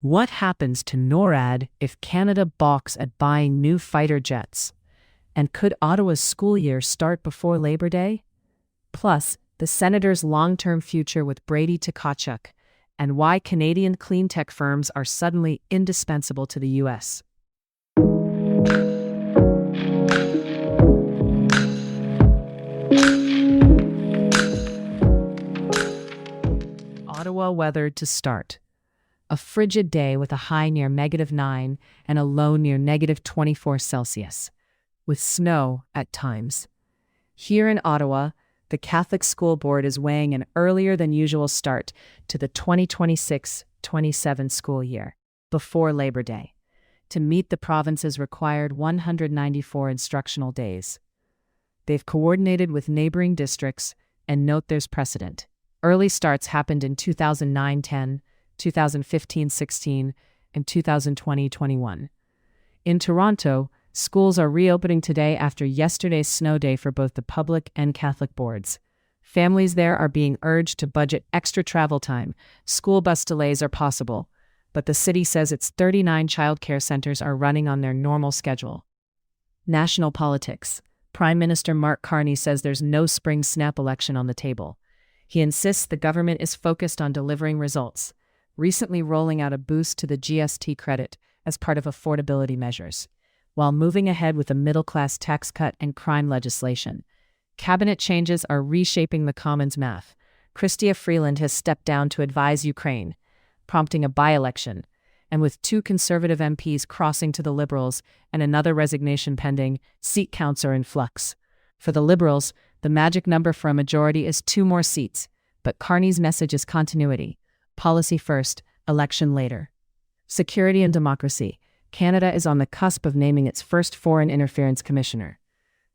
What happens to NORAD if Canada balks at buying new fighter jets? And could Ottawa's school year start before Labor Day? Plus, the Senator's long-term future with Brady Tkachuk, and why Canadian clean tech firms are suddenly indispensable to the U.S. Ottawa weather to start. A frigid day with a high near -9 and a low near -24 Celsius, with snow at times. Here in Ottawa, the Catholic School Board is weighing an earlier than usual start to the 2026-27 school year, before Labor Day, to meet the province's required 194 instructional days. They've coordinated with neighbouring districts, and note there's precedent. Early starts happened in 2009-10, 2015-16, and 2020-21. In Toronto, schools are reopening today after yesterday's snow day for both the public and Catholic boards. Families there are being urged to budget extra travel time. School bus delays are possible, but the city says its 39 childcare centers are running on their normal schedule. National politics. Prime Minister Mark Carney says there's no spring snap election on the table. He insists the government is focused on delivering results, recently rolling out a boost to the GST credit as part of affordability measures, while moving ahead with a middle-class tax cut and crime legislation. Cabinet changes are reshaping the Commons math. Chrystia Freeland has stepped down to advise Ukraine, prompting a by-election, and with 2 Conservative MPs crossing to the Liberals and another resignation pending, seat counts are in flux. For the Liberals, the magic number for a majority is 2 more seats, but Carney's message is continuity. Policy first, election later. Security and democracy. Canada is on the cusp of naming its first foreign interference commissioner.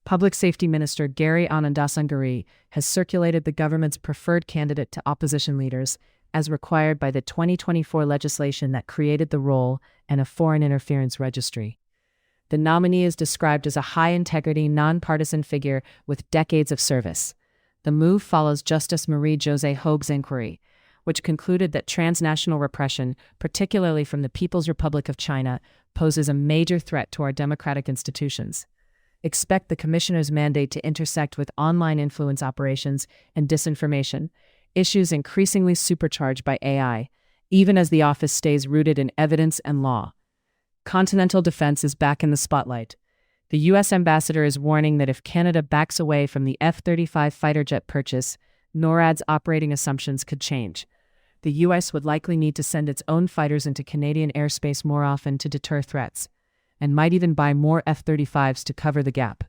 Public Safety Minister Gary Anandasangari has circulated the government's preferred candidate to opposition leaders, as required by the 2024 legislation that created the role and a foreign interference registry. The nominee is described as a high-integrity, non-partisan figure with decades of service. The move follows Justice Marie-Josée Hogue's inquiry, which concluded that transnational repression, particularly from the People's Republic of China, poses a major threat to our democratic institutions. Expect the commissioner's mandate to intersect with online influence operations and disinformation, issues increasingly supercharged by AI, even as the office stays rooted in evidence and law. Continental defense is back in the spotlight. The U.S. ambassador is warning that if Canada backs away from the F-35 fighter jet purchase, NORAD's operating assumptions could change. The U.S. would likely need to send its own fighters into Canadian airspace more often to deter threats, and might even buy more F-35s to cover the gap.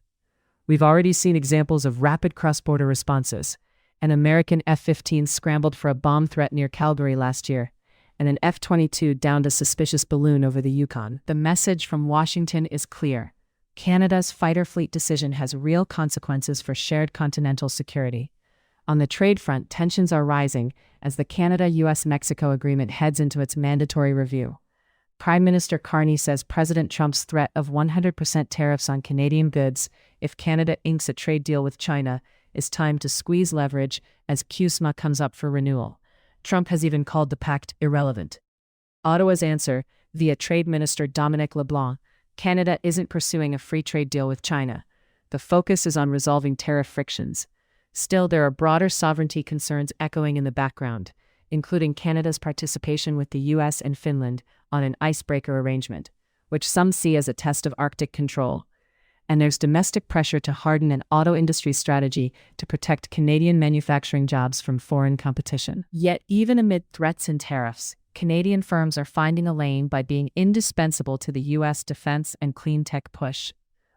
We've already seen examples of rapid cross-border responses. An American F-15 scrambled for a bomb threat near Calgary last year, and an F-22 downed a suspicious balloon over the Yukon. The message from Washington is clear. Canada's fighter fleet decision has real consequences for shared continental security. On the trade front, tensions are rising as the Canada-US-Mexico agreement heads into its mandatory review. Prime Minister Carney says President Trump's threat of 100% tariffs on Canadian goods if Canada inks a trade deal with China is time to squeeze leverage as CUSMA comes up for renewal. Trump has even called the pact irrelevant. Ottawa's answer, via Trade Minister Dominic LeBlanc, Canada isn't pursuing a free trade deal with China. The focus is on resolving tariff frictions. Still, there are broader sovereignty concerns echoing in the background, including Canada's participation with the U.S. and Finland on an icebreaker arrangement, which some see as a test of Arctic control. And there's domestic pressure to harden an auto industry strategy to protect Canadian manufacturing jobs from foreign competition. Yet, even amid threats and tariffs, Canadian firms are finding a lane by being indispensable to the U.S. defense and clean tech push.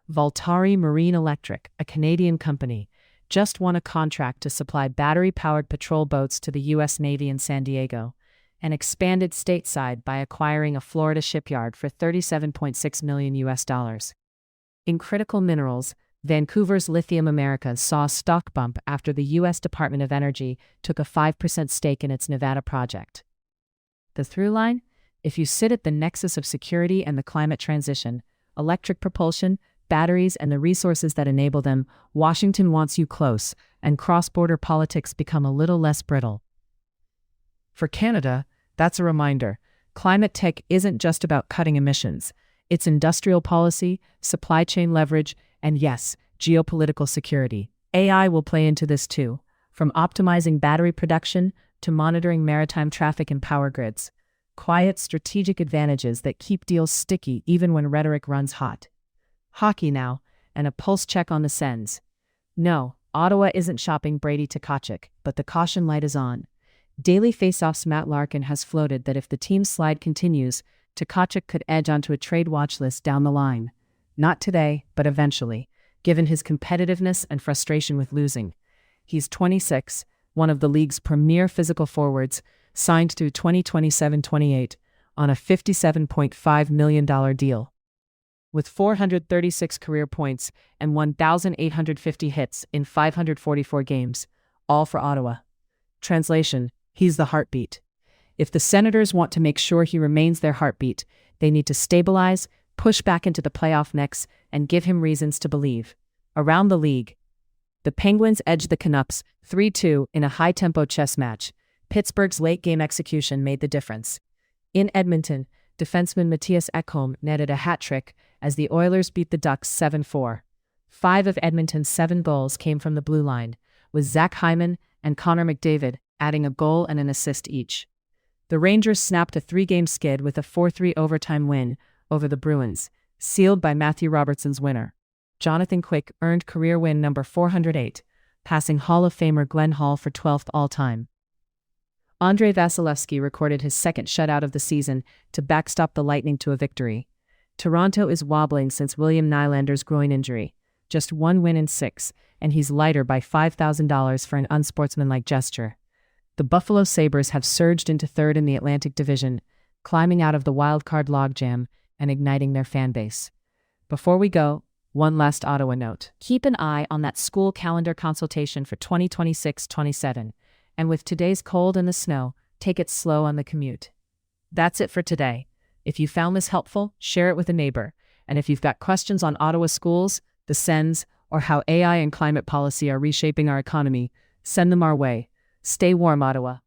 Valtari Marine Electric, a Canadian company, just won a contract to supply battery-powered patrol boats to the U.S. Navy in San Diego, and expanded stateside by acquiring a Florida shipyard for $37.6 million. In critical minerals, Vancouver's Lithium America saw a stock bump after the U.S. Department of Energy took a 5% stake in its Nevada project. The through line? If you sit at the nexus of security and the climate transition, electric propulsion, batteries, and the resources that enable them, Washington wants you close, and cross-border politics become a little less brittle. For Canada, that's a reminder. Climate tech isn't just about cutting emissions. It's industrial policy, supply chain leverage, and yes, geopolitical security. AI will play into this too, from optimizing battery production to monitoring maritime traffic and power grids. Quiet strategic advantages that keep deals sticky even when rhetoric runs hot. Hockey now, and a pulse check on the Sens. No, Ottawa isn't shopping Brady Tkachuk, but the caution light is on. Daily Faceoff's Matt Larkin has floated that if the team's slide continues, Tkachuk could edge onto a trade watch list down the line. Not today, but eventually, given his competitiveness and frustration with losing. He's 26, one of the league's premier physical forwards, signed through 2027-28 on a $57.5 million deal. With 436 career points and 1,850 hits in 544 games, all for Ottawa. Translation: he's the heartbeat. If the Senators want to make sure he remains their heartbeat, they need to stabilize, push back into the playoff mix, and give him reasons to believe. Around the league, the Penguins edged the Canucks 3-2 in a high-tempo chess match. Pittsburgh's late-game execution made the difference. In Edmonton, defenseman Mattias Ekholm netted a hat trick as the Oilers beat the Ducks 7-4. 5 of Edmonton's 7 goals came from the blue line, with Zach Hyman and Connor McDavid adding a goal and an assist each. The Rangers snapped a 3-game skid with a 4-3 overtime win over the Bruins, sealed by Matthew Robertson's winner. Jonathan Quick earned career win number 408, passing Hall of Famer Glenn Hall for 12th all-time. Andrei Vasilevsky recorded his second shutout of the season to backstop the Lightning to a victory. Toronto is wobbling since William Nylander's groin injury. Just 1 win in 6, and he's lighter by $5,000 for an unsportsmanlike gesture. The Buffalo Sabres have surged into third in the Atlantic Division, climbing out of the wildcard logjam and igniting their fan base. Before we go, one last Ottawa note. Keep an eye on that school calendar consultation for 2026-27. And with today's cold and the snow, take it slow on the commute. That's it for today. If you found this helpful, share it with a neighbor. And if you've got questions on Ottawa schools, the Sens, or how AI and climate policy are reshaping our economy, send them our way. Stay warm, Ottawa.